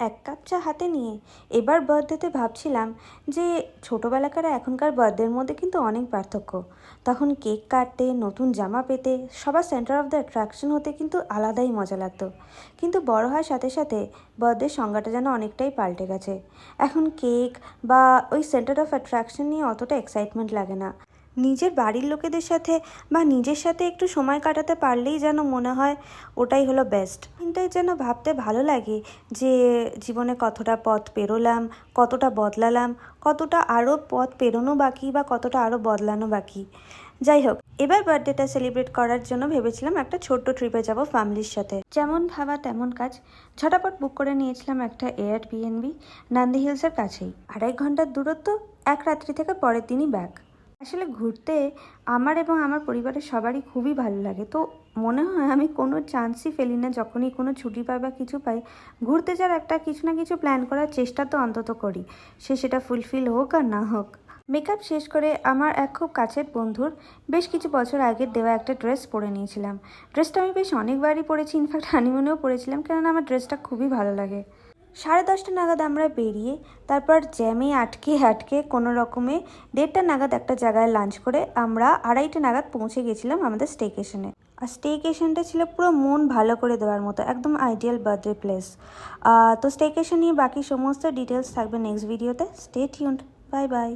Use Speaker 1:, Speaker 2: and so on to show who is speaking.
Speaker 1: এক কাপ চা হাতে নিয়ে এবার বার্থডেতে ভাবছিলাম যে ছোটোবেলাকার এখনকার বার্থডের মধ্যে কিন্তু অনেক পার্থক্য। তখন কেক কাটতে, নতুন জামা পেতে, সবার সেন্টার অফ দ্য অ্যাট্রাকশন হতে কিন্তু আলাদাই মজা লাগতো। কিন্তু বড় হওয়ার সাথে সাথে বার্থডের সংজ্ঞাটা যেন অনেকটাই পাল্টে গেছে। এখন কেক বা ওই সেন্টার অফ অ্যাট্রাকশন নিয়ে অতটা এক্সাইটমেন্ট লাগে না। নিজের বাড়ির লোকেদের সাথে বা নিজের সাথে একটু সময় কাটাতে পারলেই যেন মনে হয় ওটাই হলো বেস্ট। এটাই যেন ভাবতে ভালো লাগে যে জীবনে কতটা পথ পেরোলাম, কতটা বদলালাম, কতটা আরও পথ পেরোনো বাকি বা কতটা আরও বদলানো বাকি। যাই হোক, এবার বার্থডেটা সেলিব্রেট করার জন্য ভেবেছিলাম একটা ছোট্ট ট্রিপে যাব ফ্যামিলির সাথে। যেমন ভাবা তেমন কাজ, ঝটাপট বুক করে নিয়েছিলাম একটা এয়ারবিএনবি নান্দি হিলসের কাছেই। 2.5 ঘন্টার দূরত্ব, এক রাত্রি থেকে পরের দিনই ব্যাক। আসলে ঘুরতে আমার এবং আমার পরিবারের সবারই খুবই ভালো লাগে। তো মনে হয় আমি কোনো চান্সই ফেলি না, যখনই কোনো ছুটি পাই বা কিছু পাই ঘুরতে যাওয়ার একটা কিছু না কিছু প্ল্যান করার চেষ্টা তো অন্তত করি, সেটা ফুলফিল হোক আর না হোক। মেকআপ শেষ করে আমার এক খুব কাছের বন্ধুর বেশ কিছু বছর আগের দেওয়া একটা ড্রেস পরে নিয়েছিলাম। ড্রেসটা আমি বেশ অনেকবারই পরেছি, ইনফ্যাক্ট হানিমুনেও পরেছিলাম, কেননা আমার ড্রেসটা খুবই ভালো লাগে। 10:30 নাগাদ আমরা বেরিয়ে তারপর জ্যামে আটকে আটকে কোনো রকমে 1:30 নাগাদ একটা জায়গায় লাঞ্চ করে আমরা 2:30 নাগাদ পৌঁছে গেছিলাম আমাদের স্টেকেশনে। আর স্টেকেশনটা ছিল পুরো মন ভালো করে দেওয়ার মতো, একদম আইডিয়াল বার্থডে প্লেস। তো স্টেকেশন নিয়ে বাকি সমস্ত ডিটেলস থাকবে নেক্সট ভিডিওতে। Stay tuned. Bye bye.